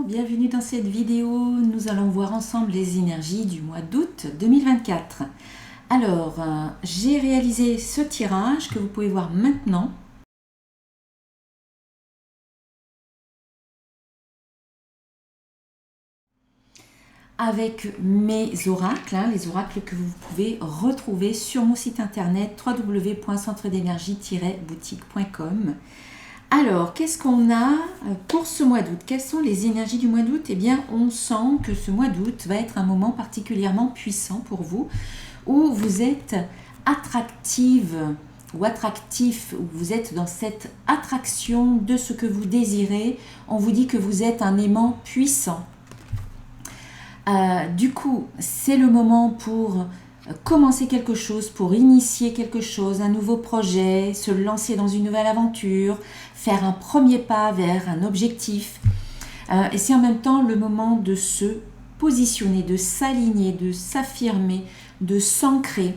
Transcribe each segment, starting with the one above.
bienvenue dans cette vidéo. Nous allons voir ensemble les énergies du mois d'août 2024. Alors, j'ai réalisé ce tirage que vous pouvez voir maintenant. Avec mes oracles, les oracles que vous pouvez retrouver sur mon site internet www.centredénergie-boutique.com. Alors, qu'est-ce qu'on a pour ce mois d'août? Quelles sont les énergies du mois d'août? Eh bien, on sent que ce mois d'août va être un moment particulièrement puissant pour vous, où vous êtes attractive ou attractif, où vous êtes dans cette attraction de ce que vous désirez. On vous dit que vous êtes un aimant puissant. Du coup, c'est le moment pour commencer quelque chose, pour initier quelque chose, un nouveau projet, se lancer dans une nouvelle aventure, faire un premier pas vers un objectif. Et c'est en même temps le moment de se positionner, de s'aligner, de s'affirmer, de s'ancrer.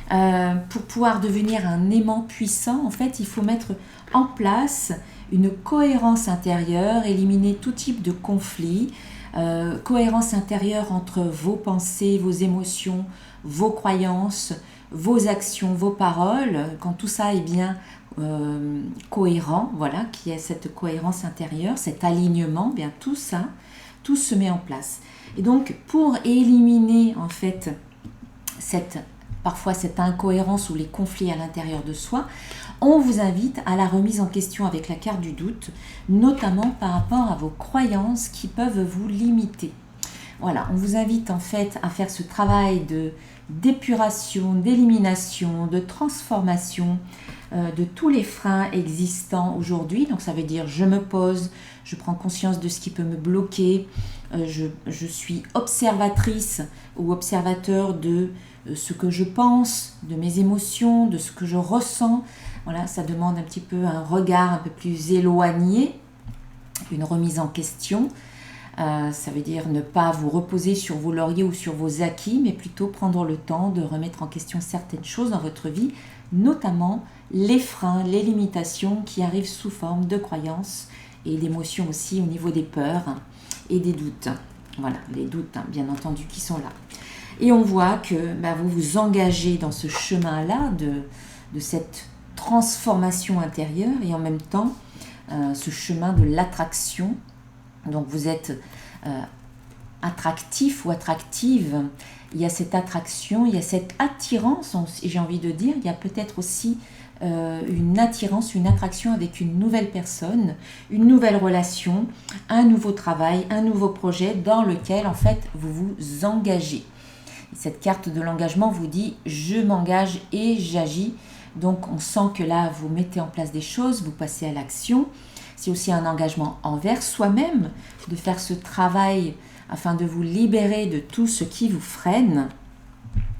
Pour pouvoir devenir un aimant puissant, en fait, il faut mettre en place une cohérence intérieure, éliminer tout type de conflit, cohérence intérieure entre vos pensées, vos émotions, vos croyances, vos actions, vos paroles. Quand tout ça est bien cohérent, voilà, qu'il y ait cette cohérence intérieure, cet alignement, bien tout ça, tout se met en place. Et donc, pour éliminer en fait parfois cette incohérence ou les conflits à l'intérieur de soi, on vous invite à la remise en question avec la carte du doute, notamment par rapport à vos croyances qui peuvent vous limiter. Voilà, on vous invite en fait à faire ce travail d'épuration, d'élimination, de transformation de tous les freins existants aujourd'hui. Donc ça veut dire je me pose, je prends conscience de ce qui peut me bloquer, je suis observatrice ou observateur de ce que je pense, de mes émotions, de ce que je ressens. Voilà, ça demande un petit peu un regard un peu plus éloigné, une remise en question. Ça veut dire ne pas vous reposer sur vos lauriers ou sur vos acquis, mais plutôt prendre le temps de remettre en question certaines choses dans votre vie, notamment les freins, les limitations qui arrivent sous forme de croyances et d'émotions aussi au niveau des peurs et des doutes. Voilà, les doutes, bien entendu, qui sont là. Et on voit que vous vous engagez dans ce chemin-là de cette transformation intérieure et en même temps ce chemin de l'attraction. Donc vous êtes attractif ou attractive, il y a cette attraction, il y a cette attirance, j'ai envie de dire, il y a peut-être aussi une attirance, une attraction avec une nouvelle personne, une nouvelle relation, un nouveau travail, un nouveau projet dans lequel en fait vous vous engagez. Cette carte de l'engagement vous dit « je m'engage et j'agis ». Donc on sent que là vous mettez en place des choses, vous passez à l'action. C'est aussi un engagement envers soi-même, de faire ce travail afin de vous libérer de tout ce qui vous freine.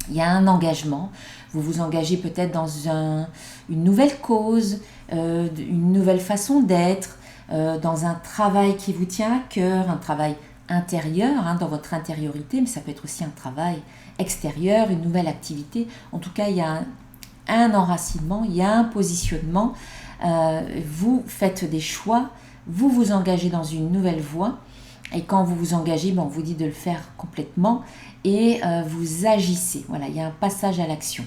Il y a un engagement, vous vous engagez peut-être dans une nouvelle cause, une nouvelle façon d'être, dans un travail qui vous tient à cœur, un travail intérieur, dans votre intériorité, mais ça peut être aussi un travail extérieur, une nouvelle activité. En tout cas, il y a un enracinement, il y a un positionnement. Vous faites des choix, vous vous engagez dans une nouvelle voie et quand vous vous engagez, on vous dit de le faire complètement et vous agissez. Voilà, il y a un passage à l'action.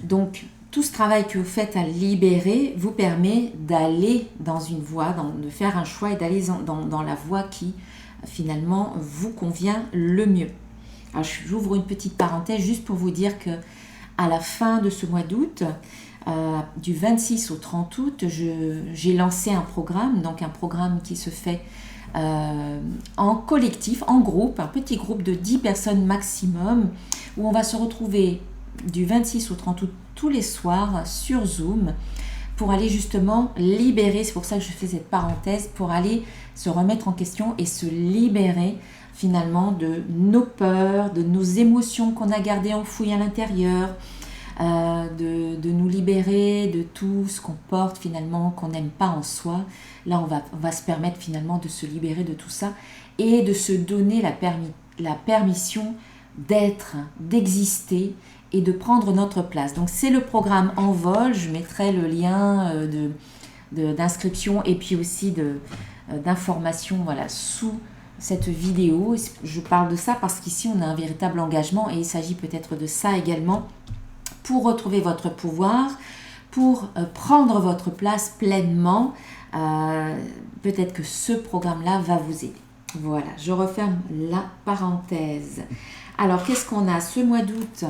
Donc, tout ce travail que vous faites à libérer vous permet d'aller dans une voie, de faire un choix et d'aller dans la voie qui finalement vous convient le mieux. Alors, j'ouvre une petite parenthèse juste pour vous dire que à la fin de ce mois d'août, du 26 au 30 août, j'ai lancé un programme, donc un programme qui se fait en collectif, en groupe, un petit groupe de 10 personnes maximum, où on va se retrouver du 26 au 30 août tous les soirs sur Zoom pour aller justement libérer, c'est pour ça que je fais cette parenthèse, pour aller se remettre en question et se libérer finalement de nos peurs, de nos émotions qu'on a gardées enfouies à l'intérieur, de nous libérer de tout ce qu'on porte finalement, qu'on n'aime pas en soi. Là, on va se permettre finalement de se libérer de tout ça et de se donner la permission d'être, d'exister et de prendre notre place. Donc c'est le programme Envol, je mettrai le lien d'inscription et puis aussi d'informations voilà, sous cette vidéo. Je parle de ça parce qu'ici on a un véritable engagement et il s'agit peut-être de ça également pour retrouver votre pouvoir, pour prendre votre place pleinement. Peut-être que ce programme-là va vous aider. Voilà, je referme la parenthèse. Alors, qu'est-ce qu'on a? Ce mois d'août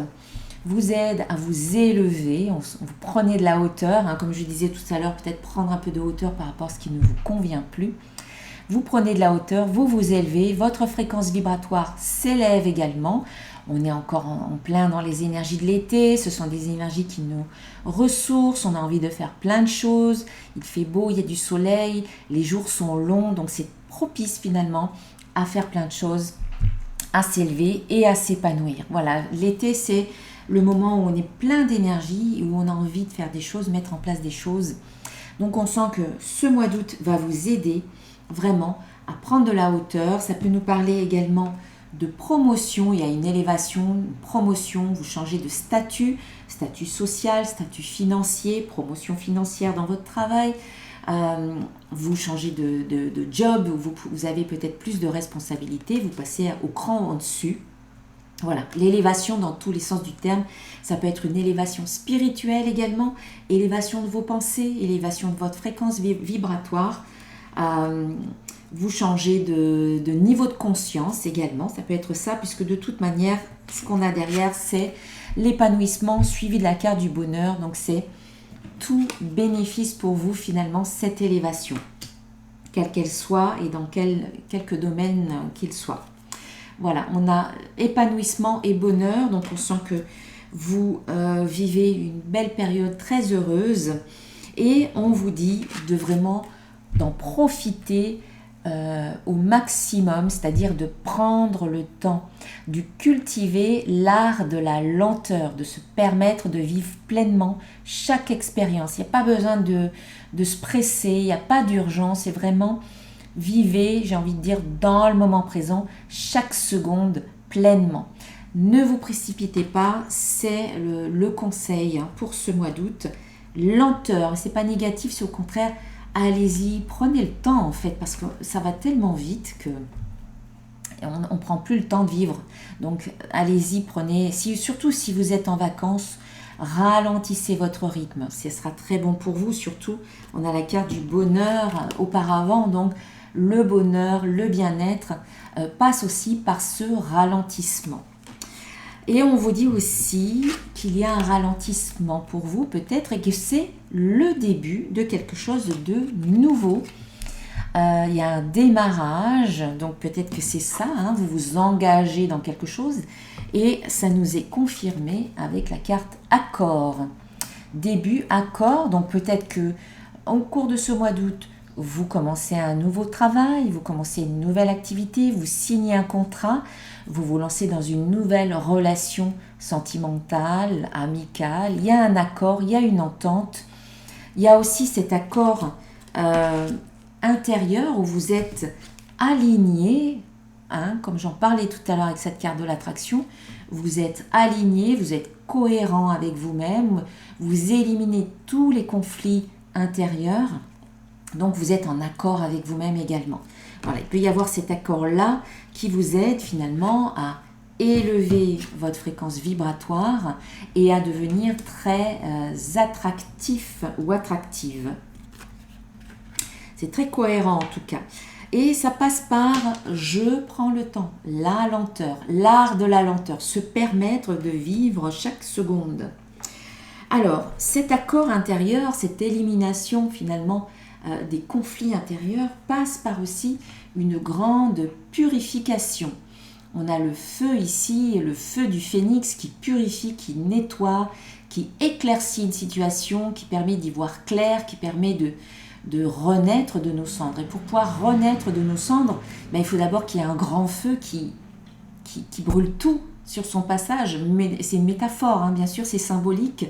vous aide à vous élever, vous prenez de la hauteur, hein, comme je disais tout à l'heure, peut-être prendre un peu de hauteur par rapport à ce qui ne vous convient plus. Vous prenez de la hauteur, vous vous élevez, votre fréquence vibratoire s'élève également. On est encore en plein dans les énergies de l'été, ce sont des énergies qui nous ressourcent, on a envie de faire plein de choses, il fait beau, il y a du soleil, les jours sont longs, donc c'est propice finalement à faire plein de choses, à s'élever et à s'épanouir. Voilà, l'été c'est le moment où on est plein d'énergie, où on a envie de faire des choses, mettre en place des choses. Donc on sent que ce mois d'août va vous aider vraiment à prendre de la hauteur. Ça peut nous parler également de promotion, il y a une élévation, une promotion, vous changez de statut, statut social, statut financier, promotion financière dans votre travail, vous changez de job, vous avez peut-être plus de responsabilités, vous passez au cran en dessus. Voilà, l'élévation dans tous les sens du terme, ça peut être une élévation spirituelle également, élévation de vos pensées, élévation de votre fréquence vibratoire. Vous changez de niveau de conscience également, ça peut être ça, puisque de toute manière, ce qu'on a derrière, c'est l'épanouissement suivi de la carte du bonheur, donc c'est tout bénéfice pour vous finalement, cette élévation, quelle qu'elle soit et dans quelque domaine qu'il soit. Voilà, on a épanouissement et bonheur, donc on sent que vous vivez une belle période très heureuse et on vous dit de vraiment d'en profiter au maximum, c'est-à-dire de prendre le temps, de cultiver l'art de la lenteur, de se permettre de vivre pleinement chaque expérience. Il n'y a pas besoin de se presser, il n'y a pas d'urgence, c'est vraiment vivez, j'ai envie de dire, dans le moment présent, chaque seconde pleinement. Ne vous précipitez pas, c'est le conseil pour ce mois d'août. Lenteur, ce n'est pas négatif, c'est au contraire, allez-y, prenez le temps en fait, parce que ça va tellement vite que on ne prend plus le temps de vivre. Donc allez-y, prenez, surtout si vous êtes en vacances, ralentissez votre rythme, ce sera très bon pour vous. Surtout, on a la carte du bonheur auparavant, donc le bonheur, le bien-être passe aussi par ce ralentissement. Et on vous dit aussi qu'il y a un ralentissement pour vous peut-être et que c'est le début de quelque chose de nouveau. Il y a un démarrage, donc peut-être que c'est ça, hein, vous vous engagez dans quelque chose et ça nous est confirmé avec la carte accord. Début, accord, donc peut-être que au cours de ce mois d'août, vous commencez un nouveau travail, vous commencez une nouvelle activité, vous signez un contrat, vous vous lancez dans une nouvelle relation sentimentale, amicale, il y a un accord, il y a une entente, il y a aussi cet accord intérieur où vous êtes aligné, hein, comme j'en parlais tout à l'heure avec cette carte de l'attraction, vous êtes aligné, vous êtes cohérent avec vous-même, vous éliminez tous les conflits intérieurs. Donc vous êtes en accord avec vous-même également. Voilà, il peut y avoir cet accord-là qui vous aide finalement à élever votre fréquence vibratoire et à devenir très attractif ou attractive. C'est très cohérent en tout cas. Et ça passe par je prends le temps, la lenteur, l'art de la lenteur, se permettre de vivre chaque seconde. Alors, cet accord intérieur, cette élimination finalement des conflits intérieurs passe par aussi une grande purification. On a le feu ici, le feu du phénix qui purifie, qui nettoie, qui éclaircit une situation, qui permet d'y voir clair, qui permet de renaître de nos cendres. Et pour pouvoir renaître de nos cendres, il faut d'abord qu'il y ait un grand feu qui brûle tout sur son passage. Mais c'est une métaphore, hein, bien sûr, c'est symbolique.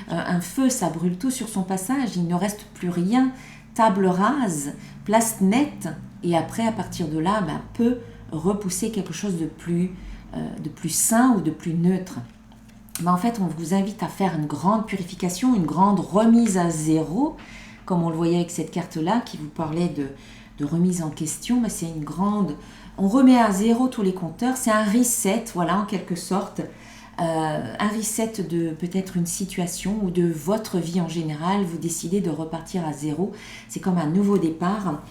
Un feu, ça brûle tout sur son passage, il ne reste plus rien. Table rase, place nette, et après, à partir de là, peut repousser quelque chose de plus sain ou de plus neutre. En fait, on vous invite à faire une grande purification, une grande remise à zéro, comme on le voyait avec cette carte-là, qui vous parlait de de remise en question, mais c'est une grande... On remet à zéro tous les compteurs, c'est un reset, voilà, en quelque sorte. Un reset de peut-être une situation ou de votre vie en général, vous décidez de repartir à zéro, c'est comme un nouveau départ.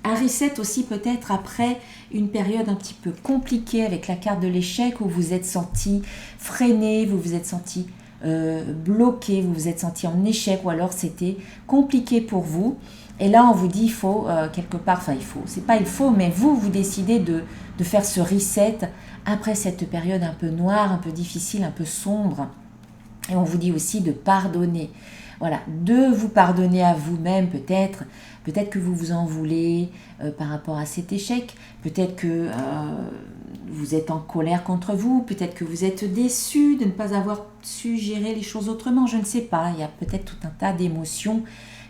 Un reset aussi peut-être après une période un petit peu compliquée avec la carte de l'échec où vous vous êtes senti freiné, vous vous êtes senti bloqué, vous vous êtes senti en échec ou alors c'était compliqué pour vous. Et là, on vous dit, il faut quelque part, enfin il faut, c'est pas il faut, mais vous décidez de faire ce reset après cette période un peu noire, un peu difficile, un peu sombre. Et on vous dit aussi de pardonner. Voilà, de vous pardonner à vous-même peut-être. Peut-être que vous vous en voulez par rapport à cet échec. Peut-être que vous êtes en colère contre vous. Peut-être que vous êtes déçu de ne pas avoir su gérer les choses autrement. Je ne sais pas. Il y a peut-être tout un tas d'émotions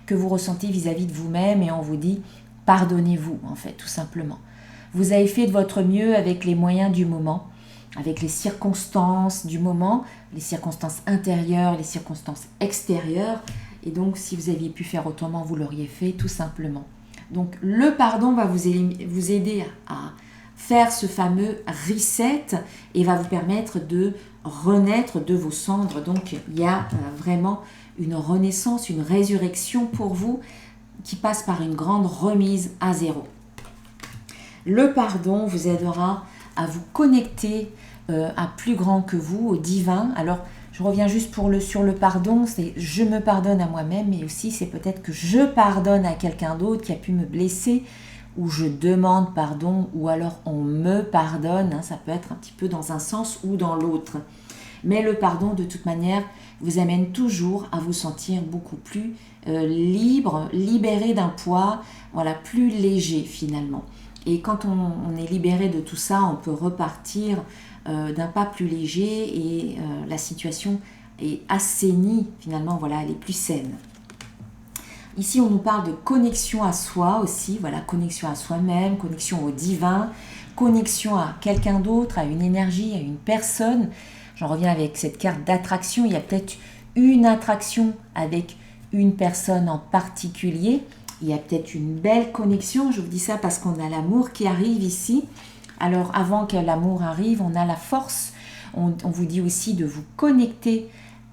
que vous ressentez vis-à-vis de vous-même et on vous dit pardonnez-vous en fait, tout simplement. Vous avez fait de votre mieux avec les moyens du moment, avec les circonstances du moment, les circonstances intérieures, les circonstances extérieures. Et donc, si vous aviez pu faire autrement, vous l'auriez fait, tout simplement. Donc, le pardon va vous aider à faire ce fameux reset et va vous permettre de renaître de vos cendres. Donc, il y a vraiment une renaissance, une résurrection pour vous qui passe par une grande remise à zéro. Le pardon vous aidera à vous connecter à plus grand que vous, au divin. Alors, je reviens juste sur le pardon, c'est je me pardonne à moi-même, mais aussi c'est peut-être que je pardonne à quelqu'un d'autre qui a pu me blesser, ou je demande pardon, ou alors on me pardonne, hein, ça peut être un petit peu dans un sens ou dans l'autre. Mais le pardon, de toute manière, vous amène toujours à vous sentir beaucoup plus libre, libéré d'un poids, voilà, plus léger finalement. Et quand on est libéré de tout ça, on peut repartir d'un pas plus léger et la situation est assainie finalement, voilà, elle est plus saine. Ici, on nous parle de connexion à soi aussi, voilà, connexion à soi-même, connexion au divin, connexion à quelqu'un d'autre, à une énergie, à une personne. J'en reviens avec cette carte d'attraction. Il y a peut-être une attraction avec une personne en particulier. Il y a peut-être une belle connexion. Je vous dis ça parce qu'on a l'amour qui arrive ici. Alors, avant que l'amour arrive, on a la force. On vous dit aussi de vous connecter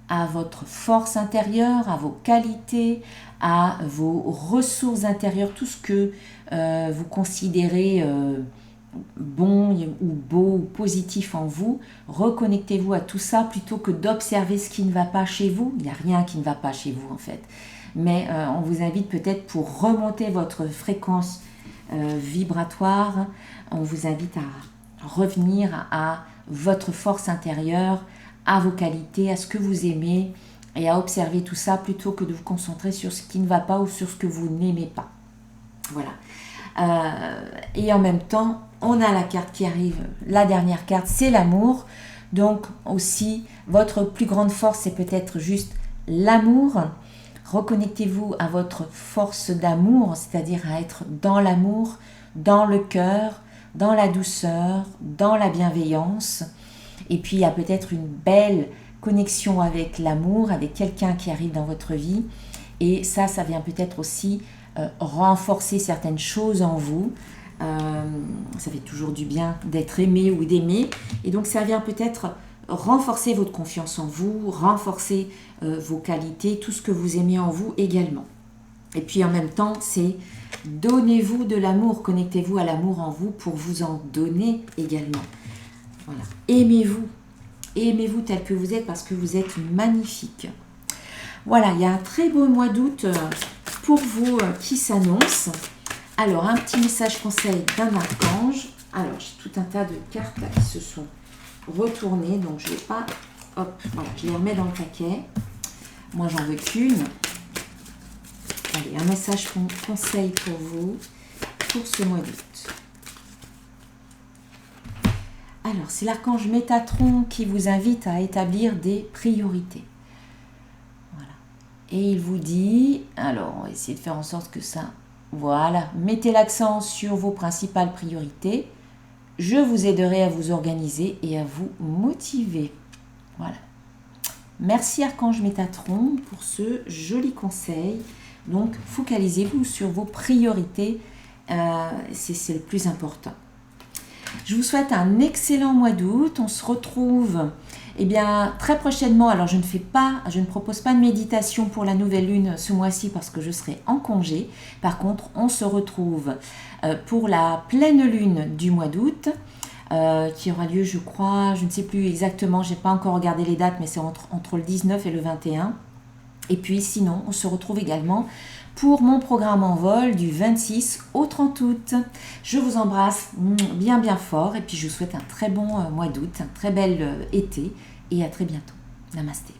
à votre force intérieure, à vos qualités, à vos ressources intérieures, tout ce que vous considérez bon ou beau ou positif en vous. Reconnectez-vous à tout ça plutôt que d'observer ce qui ne va pas chez vous. Il n'y a rien qui ne va pas chez vous en fait. Mais on vous invite peut-être pour remonter votre fréquence vibratoire, on vous invite à revenir à votre force intérieure, à vos qualités, à ce que vous aimez et à observer tout ça plutôt que de vous concentrer sur ce qui ne va pas ou sur ce que vous n'aimez pas. Voilà. Et en même temps, on a la carte qui arrive, la dernière carte, c'est l'amour. Donc aussi, votre plus grande force, c'est peut-être juste l'amour. Reconnectez-vous à votre force d'amour, c'est-à-dire à être dans l'amour, dans le cœur, dans la douceur, dans la bienveillance. Et puis, il y a peut-être une belle connexion avec l'amour, avec quelqu'un qui arrive dans votre vie. Et ça vient peut-être aussi renforcer certaines choses en vous. Ça fait toujours du bien d'être aimé ou d'aimer. Et donc, ça vient peut-être renforcer votre confiance en vous, renforcer vos qualités, tout ce que vous aimez en vous également. Et puis, en même temps, c'est donnez-vous de l'amour, connectez-vous à l'amour en vous pour vous en donner également. Voilà. Aimez-vous tel que vous êtes parce que vous êtes magnifique. Voilà, il y a un très beau mois d'août pour vous qui s'annonce. Alors, un petit message conseil d'un archange. Alors, j'ai tout un tas de cartes là, qui se sont retournées, donc je ne vais pas... Hop, voilà, je les remets dans le paquet. Moi, j'en veux qu'une. Allez, un message conseil pour vous pour ce mois d'août. Alors, c'est l'archange Métatron qui vous invite à établir des priorités. Voilà. Et il vous dit, alors on va essayer de faire en sorte que ça, voilà, mettez l'accent sur vos principales priorités. Je vous aiderai à vous organiser et à vous motiver. Voilà. Merci archange Métatron pour ce joli conseil. Donc, focalisez-vous sur vos priorités C'est le plus important. Je vous souhaite un excellent mois d'août. On se retrouve très prochainement. Alors je ne propose pas de méditation pour la nouvelle lune ce mois-ci parce que je serai en congé. Par contre, on se retrouve pour la pleine lune du mois d'août qui aura lieu, je crois, je ne sais plus exactement, je n'ai pas encore regardé les dates, mais c'est entre le 19 et le 21. Et puis sinon, on se retrouve également pour mon programme en vol du 26 au 30 août. Je vous embrasse bien bien fort et puis je vous souhaite un très bon mois d'août, un très bel été et à très bientôt. Namasté.